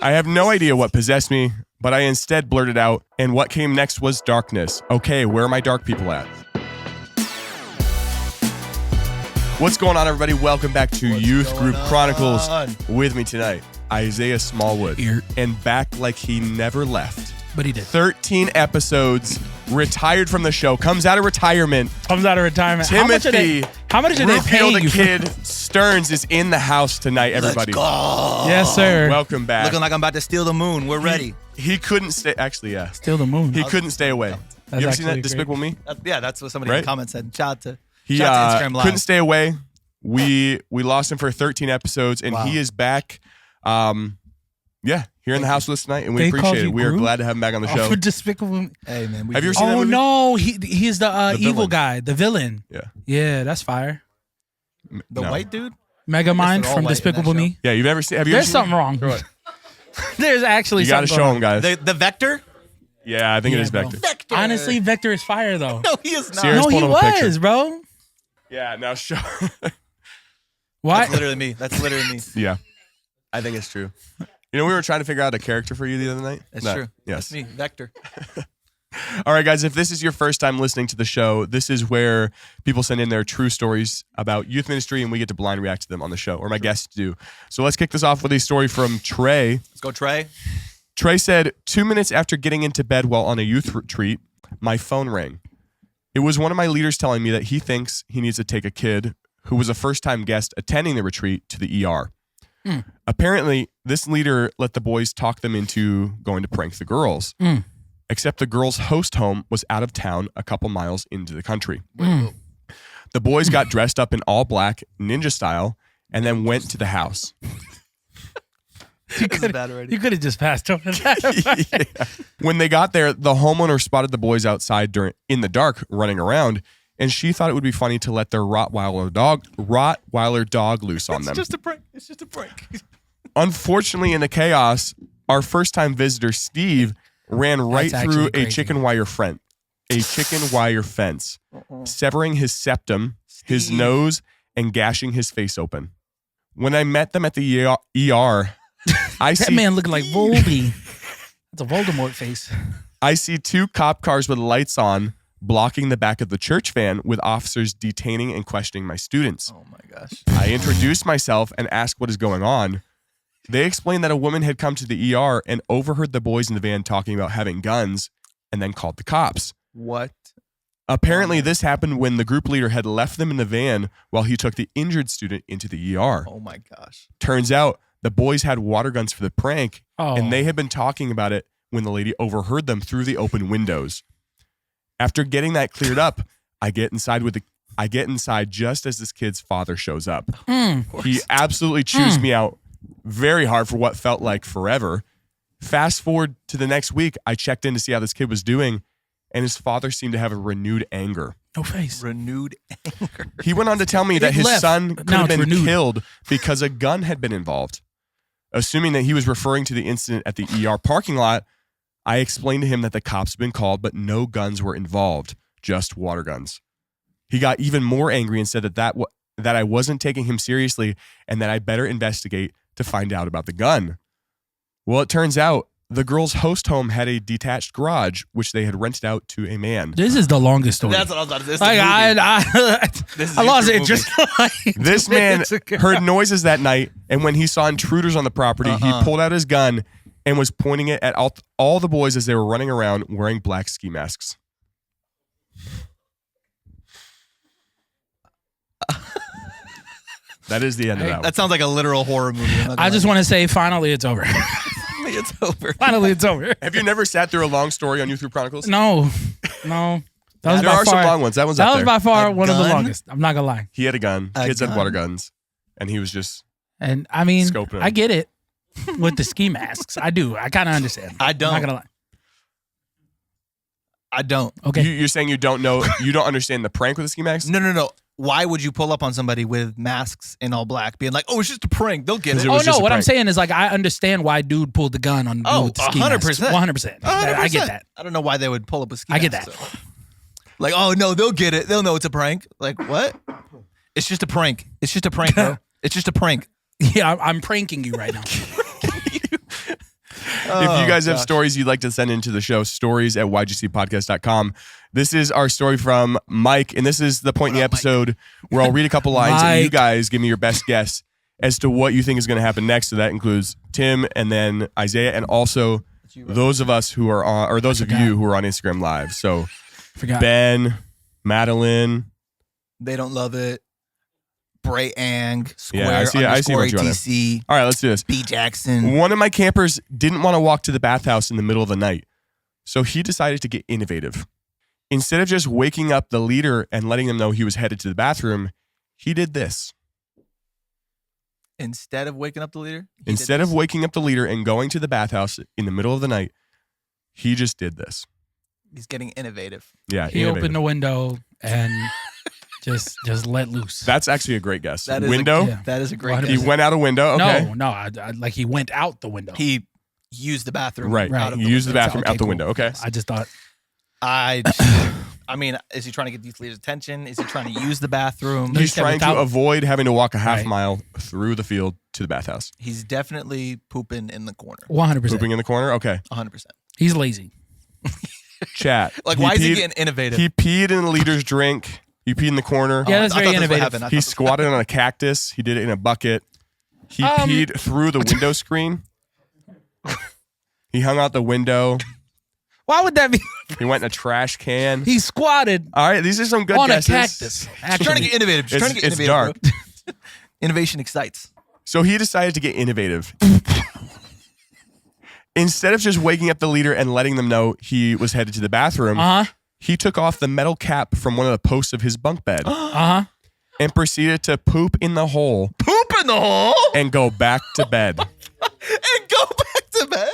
I have no idea what possessed me, but I instead blurted out, and what came next was darkness. Okay, where are my dark people at? What's going on, everybody? Welcome back to Youth Group Chronicles. With me tonight, Isaiah Smallwood. Here. And back like he never left. But he did. 13 episodes, retired from the show, comes out of retirement. Timothy, how much are they paying the you? Kid Stearns is in the house tonight, everybody. Let's go. Yes, sir. Welcome back. Looking like I'm about to steal the moon. We're ready. He couldn't stay. Actually, yeah. Steal the moon. He couldn't stay away. That's You ever seen that actually Despicable Me? Yeah, that's what somebody in Right? the comments said. Shout out to He Instagram Live. couldn't stay away. We lost him for 13 episodes, and Wow. he is back. Here in the house with us tonight, and we They called appreciate it. you We are Groot? glad to have him back on the show. For Despicable Me. Hey, man. Have you ever seen that Oh, movie? no. He's the evil villain. guy, the villain. Yeah. Yeah, that's fire. The No. white dude? Megamind all from white in Despicable that show. Me. Yeah, you've never seen. Have you There's ever something seen wrong. What? There's actually You got to something show going him, guys. The Vector? Yeah, I think it is bro. Vector. Vector. Honestly, Vector is fire, though. No, he is not. Serious? No, he pulled up a picture. was, bro. Yeah, now show. Why? That's literally me. That's literally me. Yeah, I think it's true. You know, we were trying to figure out a character for you the other night. That's No. true. Yes. That's me, Vector. All right, guys, if this is your first time listening to the show, this is where people send in their true stories about youth ministry, and we get to blind react to them on the show, or my guests do. So let's kick this off with a story from Trey. Let's go, Trey. Trey said, 2 minutes after getting into bed while on a youth retreat, my phone rang. It was one of my leaders telling me that he thinks he needs to take a kid who was a first-time guest attending the retreat to the ER. Apparently, this leader let the boys talk them into going to prank the girls. Except the girls' host home was out of town a couple miles into the country. The boys got dressed up in all black, ninja style, and then went to the house. This is bad already. You could have just passed over that. Yeah. When they got there, the homeowner spotted the boys outside in the dark running around, and she thought it would be funny to let their Rottweiler dog loose on them. It's just a prank. It's just a prank. Unfortunately, in the chaos, our first-time visitor, Steve, ran right That's through actually a crazy. chicken wire fence, severing his septum, his nose, and gashing his face open. When I met them at the ER, I That see man looking like Voldy. That's a Voldemort face. I see 2 cop cars with lights on blocking the back of the church van with officers detaining and questioning my students. Oh, my gosh. I introduced myself and asked what is going on. They explained that a woman had come to the ER and overheard the boys in the van talking about having guns and then called the cops. What? Apparently, this happened when the group leader had left them in the van while he took the injured student into the ER. Oh, my gosh. Turns out the boys had water guns for the prank, Oh. and they had been talking about it when the lady overheard them through the open windows. After getting that cleared up, I get inside just as this kid's father shows up. He absolutely chews me out very hard for what felt like forever. Fast forward to the next week, I checked in to see how this kid was doing, and his father seemed to have a renewed anger. No face. Renewed anger. He went on to tell me that his left. son could Now have it's been renewed. killed because a gun had been involved. Assuming that he was referring to the incident at the ER parking lot, I explained to him that the cops had been called, but no guns were involved, just water guns. He got even more angry and said that I wasn't taking him seriously and that I better investigate to find out about the gun. Well, it turns out the girls' host home had a detached garage, which they had rented out to a man. This is the longest story. That's what I was about to say. This is Like, a movie. This is I lost your interest. Like, This 2 man minutes ago. heard noises that night, and when he saw intruders on the property, he pulled out his gun and was pointing it at all the boys as they were running around wearing black ski masks. That is the end of that one. That sounds like a literal horror movie. I just want to say, finally, it's over. It's over. Finally, it's over. Have you never sat through a long story on Youth Group Chronicles? No. That was There by are far, some long ones. That one's That up was there. by far A one of the gun? longest. I'm not gonna lie. He had a gun. A Kids had gun? water guns. And he was just... And I mean, Scoping 'em. I get it with the ski masks. I do. I kind of understand. I I'm don't. not gonna lie. I don't. Okay. You're saying you don't know, you don't understand the prank with the ski masks? No. Why would you pull up on somebody with masks in all black, being like, "Oh, it's just a prank. They'll get 'Cause it." it Oh was no! just a What I'm prank. saying is like I understand why dude pulled the gun on dude with the ski 100%. 100%. I get that. I don't know why they would pull up a ski. I get mask, that. so. Like, oh no, they'll get it. They'll know it's a prank. Like what? It's just a prank. It's just a prank, bro. It's just a prank. Yeah, I'm pranking you right now. If you guys have gosh. stories you'd like to send into the show, stories@ygcpodcast.com. This is our story from Mike, and this is the point in the episode where I'll read a couple lines and you Mike. guys give me your best guess as to what you think is going to happen next. So that includes Tim and then Isaiah, and also those of us who are on, or those of you who are on Instagram Live. So Forgot. Ben, Madeline. They don't love it. Bray Ang, Square, Yeah, I see what you're on there. ATC, All right, let's do this. B Jackson. One of my campers didn't want to walk to the bathhouse in the middle of the night, so he decided to get innovative. Instead of just waking up the leader and letting them know he was headed to the bathroom, he did this. Instead of waking up the leader? Instead of waking up the leader and going to the bathhouse in the middle of the night, he just did this. He's getting innovative. Yeah, He innovative. opened the window and just let loose. That's actually a great guess. That is Window? Yeah. That is a great He He guess. went out a window. Okay. No, I, like he went out the window. He used the bathroom. Right. Out of He the used the window. bathroom out the window. Okay. I just thought I mean, is he trying to get youth leaders' attention? Is he trying to use the bathroom? No, He's said trying to without- avoid having to walk a half Right. mile through the field to the bathhouse. He's definitely pooping in the corner. 100%. Pooping in the corner? Okay. 100%. He's lazy. Chat. Like, why is he peed- getting innovative? He peed in the leader's drink. He peed in the corner. Yeah, that's I very thought this would innovative. happen. I He thought squatted on a cactus. He did it in a bucket. He Um, peed through the window screen. He hung out the window. Why would that be? He went in a trash can. He squatted All right, these are some good on guesses. a cactus. Just Actually, trying to get innovative. Just trying to get It's innovative. Bro. Innovation excites. So he decided to get innovative. Instead of just waking up the leader and letting them know he was headed to the bathroom, he took off the metal cap from one of the posts of his bunk bed and proceeded to poop in the hole Poop in the hole and go back to bed. and go back to bed.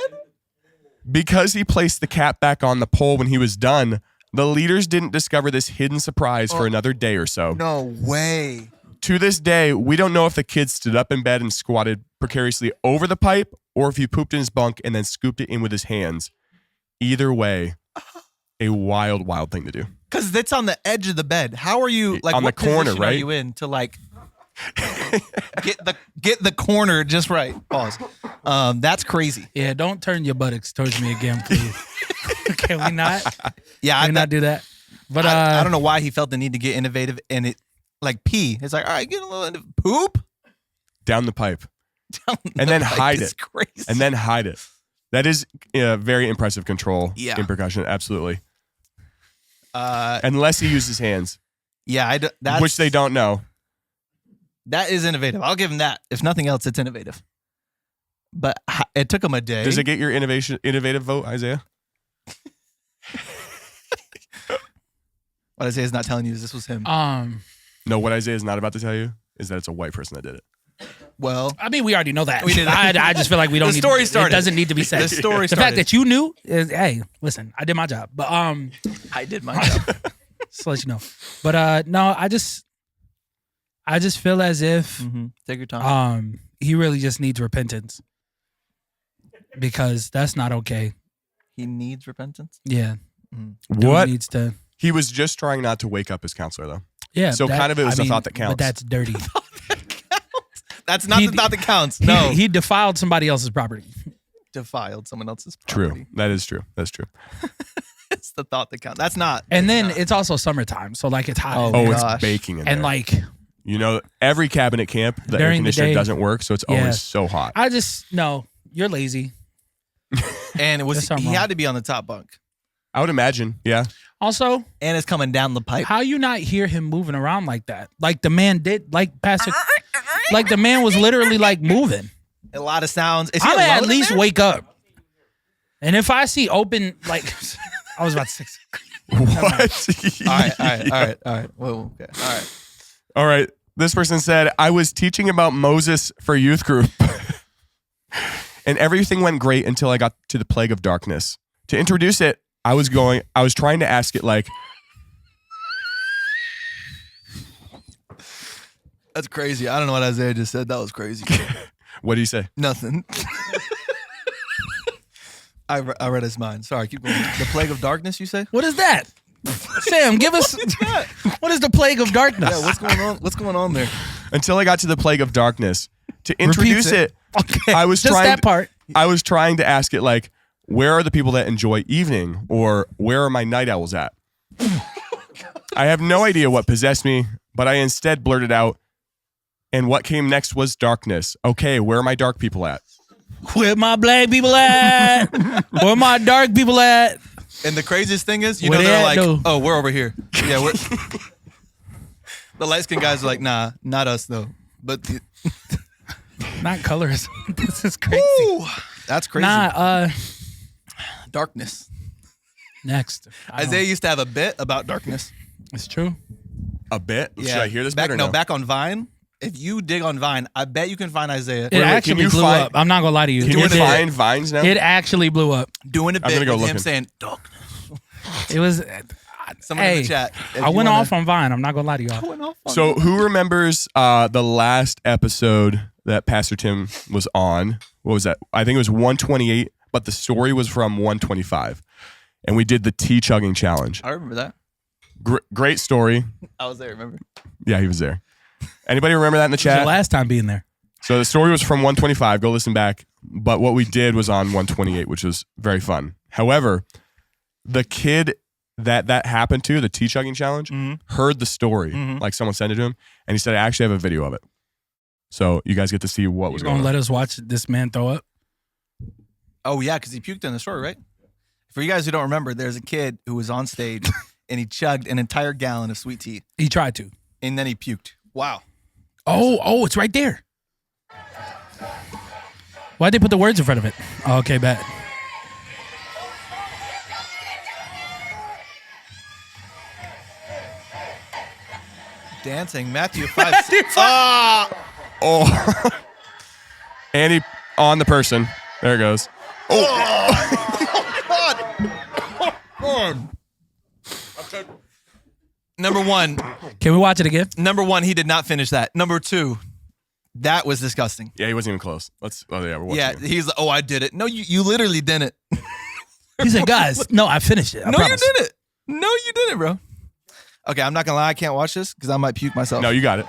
Because he placed the cap back on the pole when he was done, the leaders didn't discover this hidden surprise for another day or so. No way. To this day, we don't know if the kid stood up in bed and squatted precariously over the pipe or if he pooped in his bunk and then scooped it in with his hands. Either way, a wild, wild thing to do. Because that's on the edge of the bed. How are you like On the what corner, position Are right? you in to like get the corner just right? Pause. That's crazy. Yeah, don't turn your buttocks towards me again, please. Can we not? Yeah, Can we not do that? But I don't know why he felt the need to get innovative and it like pee. It's like, all right, get a little poop Down the pipe. down And the then pipe hide is it. Crazy. And then hide it. That is very impressive control Yeah. in percussion. Absolutely. uh, Unless he used his hands, yeah, that's, which they don't know. That is innovative. I'll give him that. If nothing else, it's innovative. But it took him a day. Does it get your innovative vote, Isaiah? What Isaiah's not telling you is this was him. No, what Isaiah is not about to tell you is that it's a white person that did it. Well, I mean, we already know that. We did that. I just feel like we don't. The need, story started. It doesn't need to be said. The story The fact that you knew is, hey, listen, I did my job. But I did my job. just to let you know. But no, I just feel as if Take your time. he really just needs repentance because that's not okay. He needs repentance. Yeah. Dude What? needs to? He was just trying not to wake up his counselor, though. Yeah. So kind of it was a thought that But counts. that's dirty. That's not He- the thought that counts. No. He defiled somebody else's property. defiled someone else's True. property. That is true. That's true. It's the thought that counts. That's not. And then it's also summertime, so like it's hot. Oh, Oh, gosh. it's baking in and there. like You know, every cabinet camp, the air During the conditioner day- doesn't work, so it's Yeah. always so hot. I just no, you're lazy. And it was There's something he wrong. had to be on the top bunk. I would imagine, yeah. Also, And it's coming down the pipe. how you not hear him moving around like that? Like the man did, like Pastor, like the man was literally like moving. A lot of sounds. Is he I'm gonna alone at in least there? wake up. And if I see open, like I was about to say, What? All right. Whoa, okay. All right. All right. This person said, I was teaching about Moses for youth group. And everything went great until I got to the plague of darkness. To introduce it, I was trying to ask it like, That's crazy. I don't know what Isaiah just said. That was crazy. what do you say? Nothing. I read his mind. Sorry, keep going. The plague of darkness, you say? what is that? Sam, give us what is the plague of darkness? Yeah, what's going on? What's going on there? Until I got to the plague of darkness. To introduce it. it, I was Just trying that part. I was trying to ask it like, where are the people that enjoy evening, or where are my night owls at? I have no idea what possessed me, but I instead blurted out, and what came next was darkness. Okay, where are my dark people at? Where my black people at? Where my dark people at? And the craziest thing is, Where they they're at, like, though? oh, we're over here. Yeah, we're. The light skinned guys are like, nah, not us though. But Not colors. This is crazy. Ooh, that's crazy. Nah, Darkness. next. Isaiah used to have a bit about darkness. It's true. A bit? Yeah. Should I hear this back, bit or no? back on Vine. If you dig on Vine, I bet you can find Isaiah It actually you blew find- up. I'm not gonna lie to you. Can It you did. find Vines now? It actually blew up. doing a I'm bit gonna go with him looking. saying darkness. It was. Someone in Hey, the chat. if I you went wanna- off on Vine. I'm not gonna lie to y'all. I went off on So who remembers the last episode that Pastor Tim was on? What was that? I think it was 128, but the story was from 125. And we did the tea chugging challenge. I remember that. Great story. I was there, remember? Yeah, he was there. Anybody remember that in the It was your chat? last time being there. So the story was from 125. Go listen back. But what we did was on 128, which was very fun. However, the kid that happened to, the tea chugging challenge, heard the story. Like someone sent it to him, and he said, I actually have a video of it. So you guys get to see what was You're going gonna on. let us watch this man throw up? Oh, yeah, because he puked in the story, right? For you guys who don't remember, there's a kid who was on stage and he chugged an entire gallon of sweet tea He tried to. and then he puked. Wow. Oh, it's right there. Why'd they put the words in front of it? Oh, okay, bet. Dancing. Matthew 5. Oh. And he on the person. There it goes. Number one, Can we watch it again? he did not finish that. Number two, that was disgusting. Yeah, he wasn't even close. We're watching Yeah, it. he's like, oh, I did it. No, you literally didn't. He said, guys, no, I finished it. I No, promise. you didn't. No, you didn't, bro. Okay, I'm not gonna lie, I can't watch this because I might puke myself. No, you got it.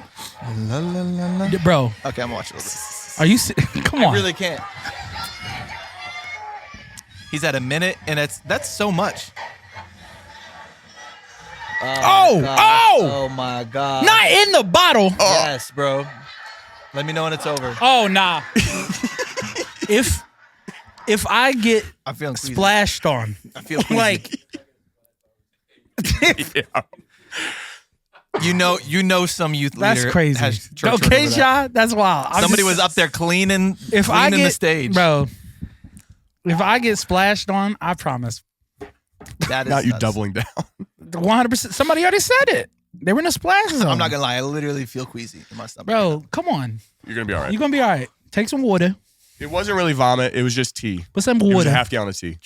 La, la, la, la. Bro, Okay, I'm watching this. are you come on. I really can't. He's at a minute, and that's so much. Oh, Oh my god. not in the bottle. Yes, bro. Let me know when it's over. Oh, nah. if I get I'm feeling queasy. splashed on, I feel queasy. like, Yeah. you know some youth that's leader crazy. has church Okay, over that. Shaw, that's wild. I'm Somebody just- was up there cleaning If I get the stage. bro, if I get splashed on, I promise, That is Not you nuts. doubling down. 100%. Somebody already said it. They were in a splash zone. I'm not gonna lie, I literally feel queasy in my stomach. Bro, come on. You're going to be all right. You're gonna be all right. Take some water. It wasn't really vomit. It was just tea. Put some It was water. a half gallon of tea.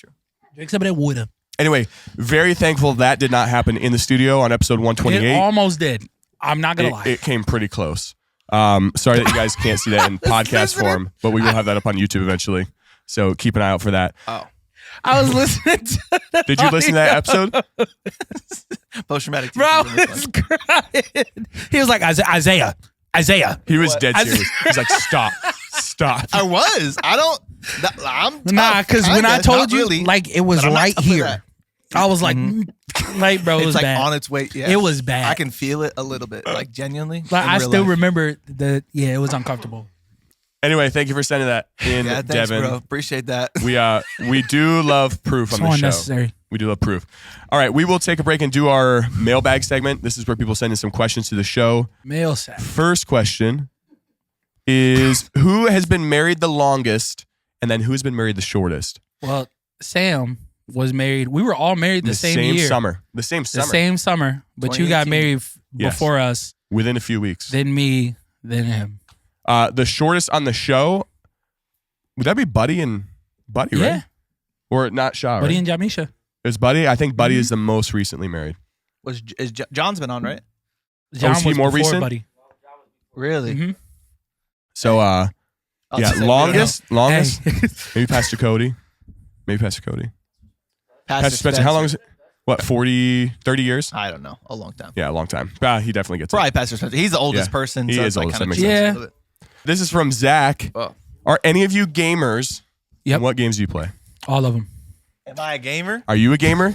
Drink some of that water. Anyway, very thankful that did not happen in the studio on episode 128. It almost did. I'm not gonna lie. It came pretty close. Sorry that you guys can't see that in podcast form, but we will have that up on YouTube eventually. So keep an eye out for that. Oh. I was listening to the Did you listen to that episode? Post-traumatic. Bro, TPD, this was one. crying. He was like, Isaiah. He was dead I- serious. He's like, stop. I was. I don't. I'm tough, Nah, because when I kinda, told not you, really, like, it was but I'm not right tough with here. that. I was like, like, bro, it It's was like bad. on its way. Yeah. It was bad. I can feel it a little bit, like genuinely. Like, in I real still life. remember it was uncomfortable. Anyway, thank you for sending that in, Yeah, thanks, Devin. bro. Appreciate that. We do love proof on So the show. unnecessary. We do love proof. All right, we will take a break and do our mailbag segment. This is where people send in some questions to the show. Mail set. First question is who has been married the longest, and then who's been married the shortest? Well, Sam was married. We were all married the same year. summer. The same The summer. same summer. But you got 2018. married Yes. before us, Within a few weeks. then me, then him. The shortest on the show, would that be Buddy, right? Yeah. Or not Shaw, Buddy right? and Jamisha. It's Buddy. I think Buddy is the most recently married. John's been on, right? John is he was more before recent? Buddy. Really? Mhm. So, I'll yeah, say longest. Hey. Maybe Pastor Cody. Pastor Pastor Spencer. How long is it? What, 40, 30 years? I don't know. A long time. Yeah, a long time. He definitely gets it. Probably Pastor Spencer. He's the oldest Yeah. person. He so is it's like oldest. kinda That makes cheap. sense. A little bit. This is from Zach. Oh. Are any of you gamers? Yep. And what games do you play? All of them. Am I a gamer? Are you a gamer?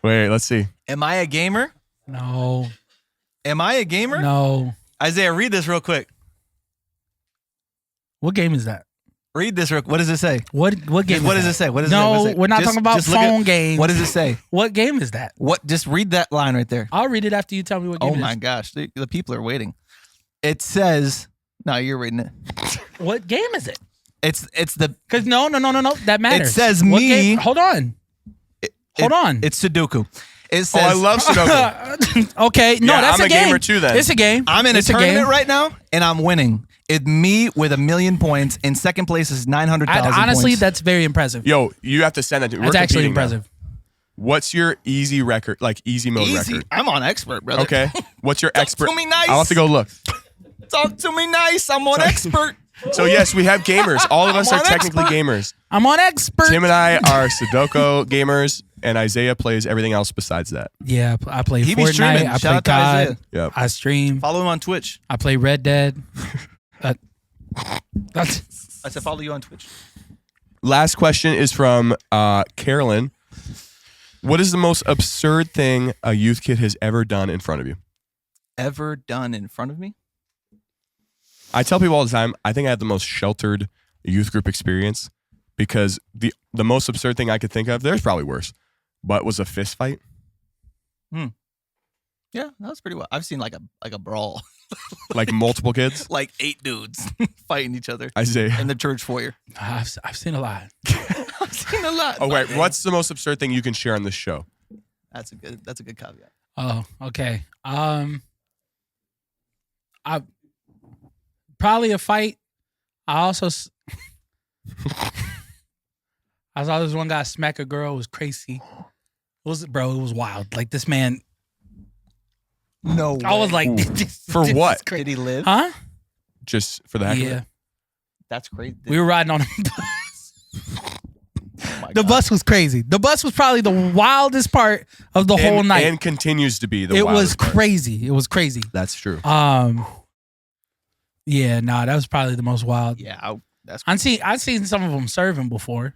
Wait, let's see. Am I a gamer? No. Am I a gamer? No. Isaiah, read this real quick. What game is that? Read this real quick. What does it say? What game? What is does it that? say? What does No, it say? we're not talking about look phone games. What does it say? What game is that? What? Just read that line right there. I'll read it after you tell me what game Oh it is. my gosh, the people are waiting. It says, no, you're reading it. What game is it? It's the. Because no, that matters. It says What me. game? Hold on. Hold on. It's Sudoku. It says. Oh, I love Sudoku. Okay, no, Yeah, that's I'm a a game. gamer too, then. It's a game. I'm in a It's tournament game. right now, and I'm winning. It's me with 1,000,000 points. In second place is 900,000 Honestly, points. that's very impressive. Yo, you have to send that to me. That's We're actually competing now. impressive. What's your easy record, like easy mode Easy. record? I'm on expert, brother. Okay. What's your expert? to me nice. I'll have to go look. Talk to me nice. I'm on expert. So yes, we have gamers. All of us I'm are on technically expert. gamers. I'm on expert. Tim and I are Sudoku gamers, and Isaiah plays everything else besides that. Yeah, I play He be Fortnite. streaming. I Shout play out to Isaiah. COD. Yep. I stream. Follow him on Twitch. I play Red Dead. That's I said follow you on Twitch. Last question is from Carolyn. What is the most absurd thing a youth kid has ever done in front of you? Ever done in front of me? I tell people all the time, I think I had the most sheltered youth group experience because the most absurd thing I could think of, there's probably worse, but was a fist fight. Yeah, that was pretty well. I've seen like a brawl, Like multiple kids. like 8 dudes fighting each other Isaiah. in the church foyer. I've seen a lot. I've seen a lot. Oh wait, man. what's the most absurd thing you can share on this show? That's a good caveat. Oh, okay. I probably a fight. I also I saw this one guy smack a girl. It was crazy. It was wild. Like this man. No way. I was like, For this what? is crazy. Did he live? Huh? Just for the heck of Yeah. it? That's crazy. We were riding on a bus. Oh my The God. bus was crazy. The bus was probably the wildest part of the whole night. And continues to be the It was wildest part. crazy. It was crazy. That's true. Yeah, that was probably the most wild. Yeah, that's I've seen some of them serving before.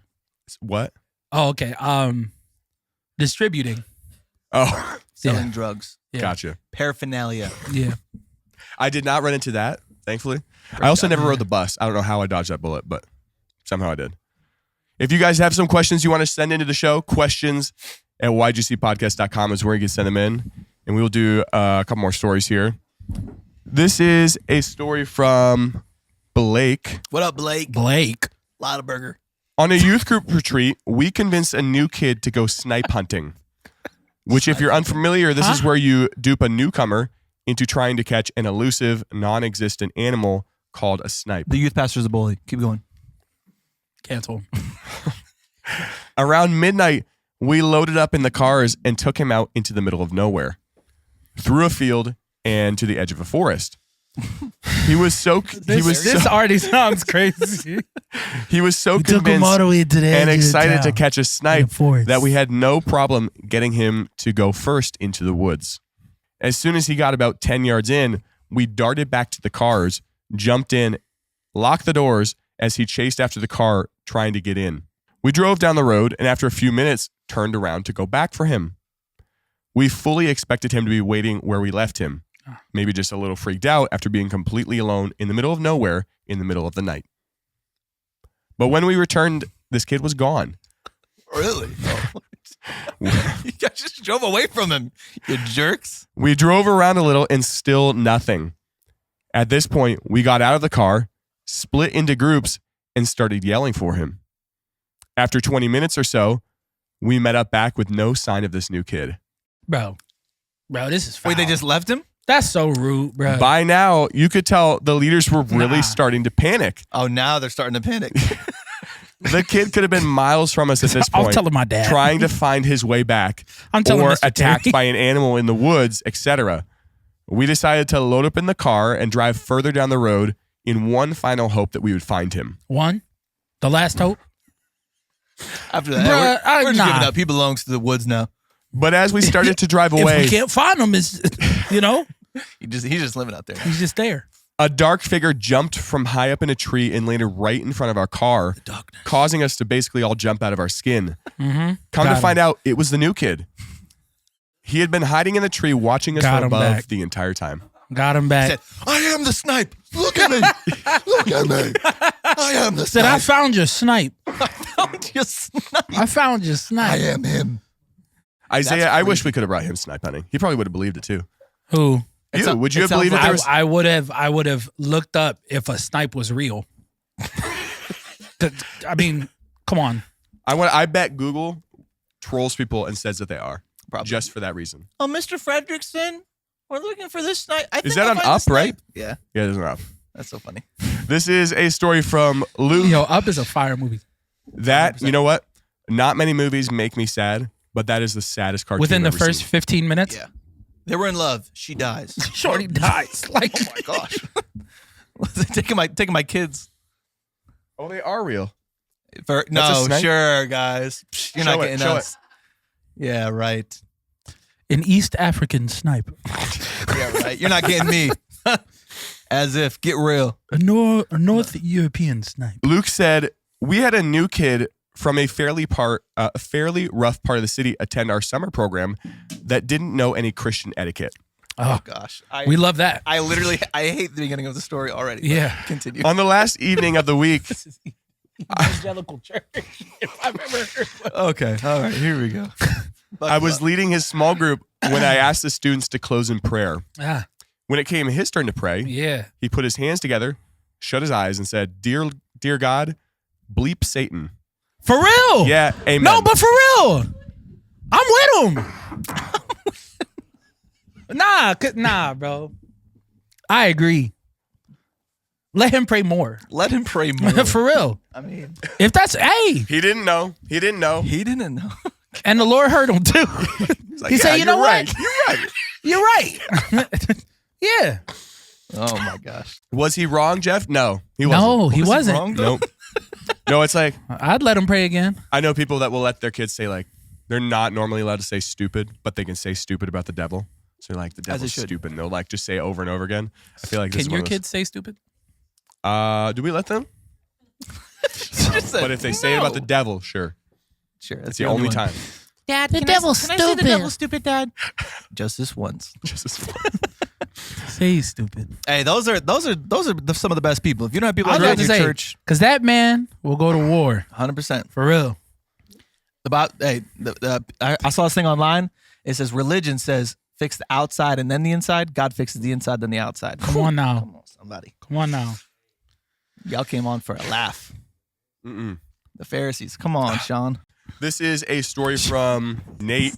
What? Oh, okay. Distributing. Oh, selling Yeah. drugs, Yeah. gotcha. paraphernalia. Yeah. I did not run into that, thankfully. I also never rode the bus. I don't know how I dodged that bullet, but somehow I did. If you guys have some questions you want to send into the show, questions at ygcpodcast.com is where you can send them in. And we will do a couple more stories here. This is a story from Blake. What up, Blake? Blake. Loudburger. On a youth group retreat, we convinced a new kid to go snipe hunting. Which, if you're unfamiliar, this is where you dupe a newcomer into trying to catch an elusive, non-existent animal called a snipe. The youth pastor's a bully. Keep going. Cancel. Around midnight, we loaded up in the cars and took him out into the middle of nowhere, through a field and to the edge of a forest. He was so This already sounds crazy. he was so We took him convinced all the way to the edge and of the excited to town. catch a snipe forest. that we had no problem getting him to go first into the woods. As soon as he got about 10 yards in, we darted back to the cars, jumped in, locked the doors as he chased after the car trying to get in. We drove down the road and after a few minutes turned around to go back for him. We fully expected him to be waiting where we left him, maybe just a little freaked out after being completely alone in the middle of nowhere in the middle of the night. But when we returned, this kid was gone. Really? You guys just drove away from him, you jerks. We drove around a little and still nothing. At this point, we got out of the car, split into groups, and started yelling for him. After 20 minutes or so, we met up back with no sign of this new kid. Bro, this is foul. Wait, they just left him? That's so rude, bro. By now, you could tell the leaders were really starting to panic. Oh, now they're starting to panic. The kid could have been miles from us at this I'll point, tell my dad. trying to find his way back, I'm telling or Mr. attacked Terry. by an animal in the woods, etc. We decided to load up in the car and drive further down the road in one final hope that we would find him. One, the last hope. After that, Bruh, we're just nah. giving up. He belongs to the woods now. But as we started to drive If away, we can't find him, it's He's just living out there. he's just there. A dark figure jumped from high up in a tree and landed right in front of our car, causing us to basically all jump out of our skin. Come to find out, it was the new kid. He had been hiding in the tree watching us from above the entire time. Got him back. Said, I am the Snipe. Look at me. Look at me. I am the Said, Snipe. I found your Snipe. I found your Snipe. I found your Snipe. I am him. Isaiah, I wish we could have brought him snipe hunting. He probably would have believed it too. Who? Would you have believed that there was... I would have looked up if a snipe was real. I mean, come on. I bet Google trolls people and says that they are. Probably. Just for that reason. Oh, Mr. Fredrickson, we're looking for this Snipe. Is that on Up, right? Yeah. Yeah, there's an Up. That's so funny. This is a story from Luke. Yo, Up is a fire movie. That, 100%. you know what? Not many movies make me sad, but that is the saddest cartoon Within the I've ever first seen. 15 minutes? Yeah. They were in love. She dies. Shorty dies. Like, Oh my gosh. taking my kids. Oh, they are real. No, That's a snipe? sure, guys. Psh, you're Show not it, getting show us. Yeah, right. an East African snipe. Yeah, right. You're not getting me. As if. Get real. A North European snipe. Luke said, we had a new kid from a fairly rough part of the city attend our summer program that didn't know any Christian etiquette. Oh, Gosh. we love that. I hate the beginning of the story already. Yeah. Continue. On the last evening of the week, This is evangelical church, if I've ever heard one. Okay. All right. Here we go. I was leading his small group when I asked the students to close in prayer. Ah, When it came his turn to pray, yeah. he put his hands together, shut his eyes, and said, Dear God, bleep Satan. For real? Yeah, amen. No, but for real. I'm with him. Nah, bro. I agree. Let him pray more. Let him pray more. For real. I mean, If that's, hey. He didn't know. he didn't know. And the Lord heard him too. He's like, He said, "Yeah, you know you're right. what? You're right. You're right. Yeah. Oh my gosh. Was he wrong, Jeff? No, he wasn't. No, he Was wasn't. wrong, though? Nope. No, it's like, I'd let him pray again. I know people that will let their kids say, like, they're not normally allowed to say stupid, but they can say stupid about the devil. So like, the devil's should. stupid. And they'll like just say it over and over again. I feel like this Can is your one of those- kids say stupid? Do we let them? Just said, But if they say it about the devil, sure. Sure, It's the only one. time. Dad, The devil's can I say the stupid. devil's stupid, Dad? Just this once. Just as Say stupid. Hey, those are some of the best people. If you don't have people I like was that about in to your say, church, because that man will go to war. 100%. For real. I saw this thing online. It says religion says fix the outside and then the inside. God fixes the inside then the outside. Come on now. Come on, somebody. Come on now. Y'all came on for a laugh. Mm-mm. The Pharisees. Come on, Sean. This is a story from Nate.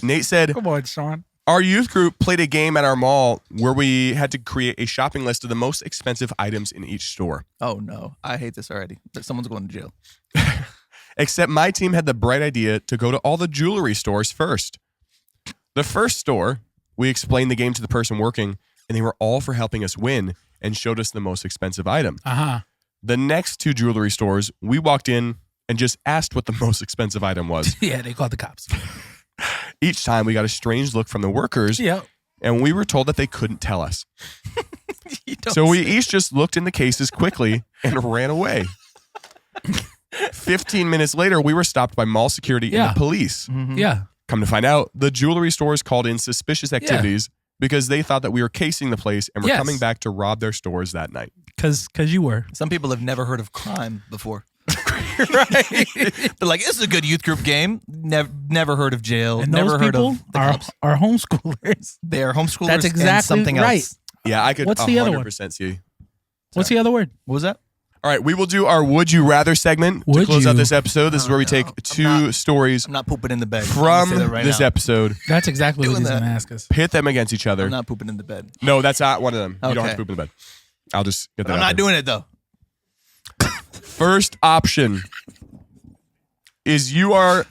Nate said, Come on, Sean. our youth group played a game at our mall where we had to create a shopping list of the most expensive items in each store. Oh no, I hate this already. Someone's going to jail. Except my team had the bright idea to go to all the jewelry stores first. The first store, we explained the game to the person working, and they were all for helping us win and showed us the most expensive item. Uh-huh. The next two jewelry stores, we walked in and just asked what the most expensive item was. Yeah, they called the cops. Each time we got a strange look from the workers, Yep. and we were told that they couldn't tell us. You don't So we say- each just looked in the cases quickly and ran away. 15 minutes later, we were stopped by mall security and Yeah. the police. Mhm. Yeah. Come to find out, the jewelry stores called in suspicious activities because they thought that we were casing the place and were Yes. coming back to rob their stores that night. Because you were. Some people have never heard of crime before. Right. They're like, this is a good youth group game. Never heard of jail. And never those heard people of the are cops. homeschoolers. They are homeschoolers. That's and exactly something right. else. Yeah, I could What's the other one? 100% see. What's the other word? What was that? All right, we will do our Would You Rather segment to Would close out you? this episode. This is where we take two stories I'm not pooping in the bed. I'm from gonna say that right this now. episode, That's exactly what Doing he's that. going to ask us. pit them against each other. I'm not pooping in the bed. No, that's not one of them. You don't have Okay. to poop in the bed. I'll just get that I'm out not there. doing it though. First option is you are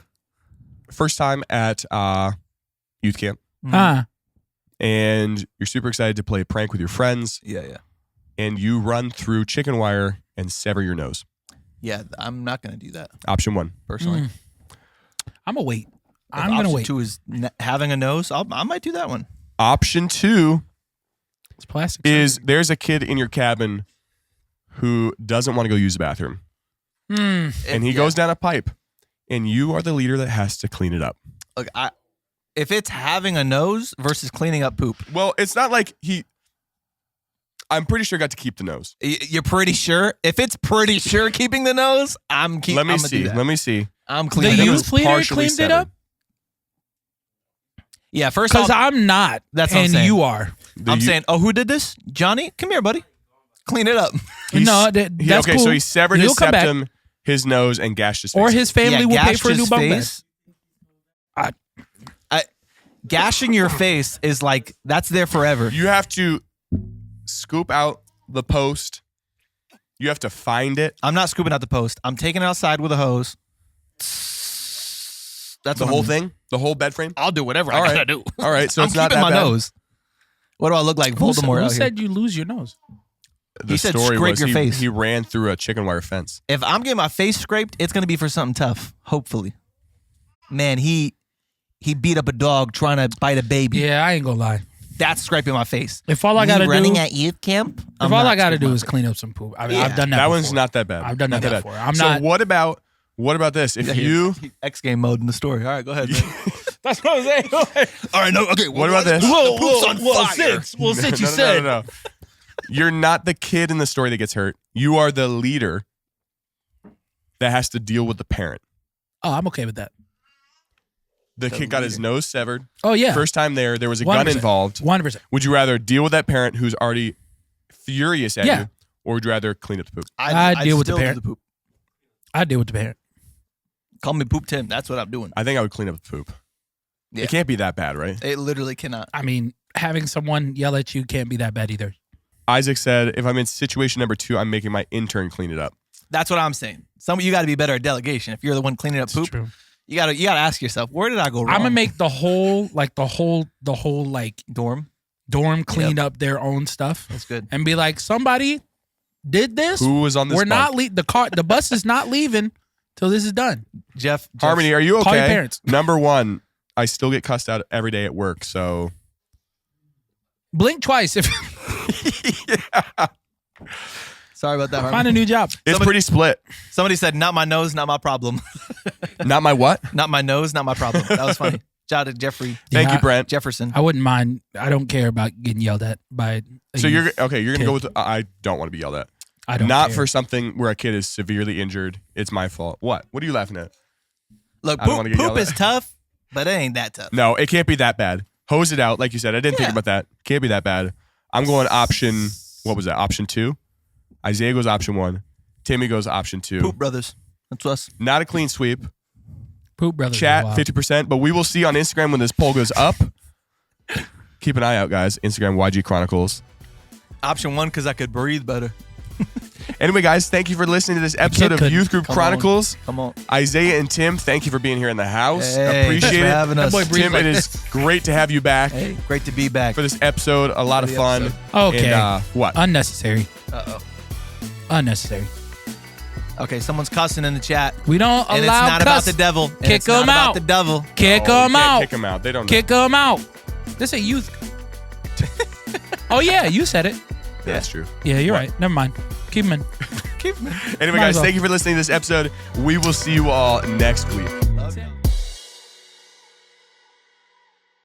first time at youth camp Ah, and you're super excited to play a prank with your friends Yeah. and you run through chicken wire and sever your nose. Yeah, I'm not going to do that Option one. personally. I'm going to wait. If I'm going to option wait. 2 is having a nose. I might do that one. Option two, It's plastic. is there's a kid in your cabin who doesn't want to go use the bathroom. And he goes down a pipe, and you are the leader that has to clean it up. Look, if it's having a nose versus cleaning up poop. Well, it's not like I'm pretty sure got to keep the nose. You're pretty sure? If it's pretty sure keeping the nose, I'm keeping. Let me see. Let me see. I'm The cleaning. youth leader cleaned it up? Yeah, first Because off, I'm not. That's what I'm and saying. you are. I'm saying, oh, who did this? Johnny, come here, buddy. Clean it up. No, that's okay, cool. so he severed He'll his come back. septum, his nose, and gashed his face. Or his family will pay gashed for a new his bunk bed. face. Gashing your face is like, that's there forever. You have to scoop out the post. You have to find it. I'm not scooping out the post. I'm taking it outside with a hose. That's The what whole I'm doing. thing? The whole bed frame? I'll do whatever All I right. gotta do. All right, so I'm it's not keeping that my bad. nose. What do I look like, Voldemort Who out said you lose your nose? The He said story scrape was your face. he ran through a chicken wire fence. here? If I'm getting my face scraped, it's gonna be for something tough. Hopefully, man, he beat up a dog trying to bite a baby. Yeah, I ain't gonna lie. That's scraping my face. If all I gotta running do, at youth camp. if all I gotta do is clean up some poop, I mean, I've done that. That before. one's not that bad. I've done that Not before. bad. I'm so not. what about this? If you X game mode in the story. All right, go ahead. Man. That's what I'm saying. All right, no, okay. What about this? Whoa, poop's on fire. Six. Well, since you No, said. no. You're not the kid in the story that gets hurt. You are the leader that has to deal with the parent. Oh, I'm okay with that. The kid got his nose severed. Oh yeah. First time there was a gun 100%. involved. 100%. Would you rather deal with that parent who's already furious at Yeah. you, or would you rather clean up the poop? I'd deal with the still do parent. poop. I deal with the parent. Call me Poop Tim. That's what I'm doing. I think I would clean up the poop. Yeah. It can't be that bad, right? It literally cannot. I mean, having someone yell at you can't be that bad either. Isaac said, if I'm in situation number 2, I'm making my intern clean it up. That's what I'm saying. You got to be better at delegation. If you're the one cleaning up poop, True. you got to ask yourself, where did I go wrong? I'm gonna make the whole dorm clean up their own stuff That's good. and be like, somebody did this. Who was on this We're not bunk? the bus is not leaving till this is done. Jeff. Harmony, are you okay? Call your parents. Number 1, I still get cussed out every day at work, so Blink twice if Sorry about that, Harmony. find a new job. it's pretty split. Somebody said, not my nose, not my problem. Not my what? Not my nose, not my problem. That was funny. Shout out to Jeffrey Thank Yeah, you, Brent. Jefferson. I wouldn't mind. I don't care about getting yelled at by. So you're going to kid. go with I don't want to be yelled at. I don't Not care. for something where a kid is severely injured. It's my fault. What? What are you laughing at? Look, I don't wanna get poop yelled is at. tough, but it ain't that tough. No, it can't be that bad. Hose it out, like you said. I didn't think Yeah. about that. Can't be that bad. I'm going option, what was that? Option 2? Isaiah goes option 1. Timmy goes option 2. Poop brothers. That's us. Not a clean sweep. Poop brothers. Chat are wild. 50%, but we will see on Instagram when this poll goes up. Keep an eye out, guys. Instagram YG Chronicles. Option 1, because I could breathe better. Anyway, guys, thank you for listening to this episode of couldn't. Youth Group Come Chronicles. Come on. Isaiah and Tim, thank you for being here in the house. Hey, Appreciate thanks for it. having us. That boy breathed Tim, like it is great to have you back Hey, great to be back. for this episode. A lot of the fun. episode. Okay. And, what? Unnecessary. Uh-oh. Unnecessary. Okay, someone's cussing in the chat. We don't And allow it's not cuss. about the devil. And Kick it's not them about out. the devil. Kick Oh, you them can't out. Kick them out. They don't know. Kick them out. This a youth. Oh yeah, you said it. Yeah, that's true. Yeah, you're What? right. Never mind. Keep them in. Keep me. Anyway, Might guys, as well. thank you for listening to this episode. We will see you all next week.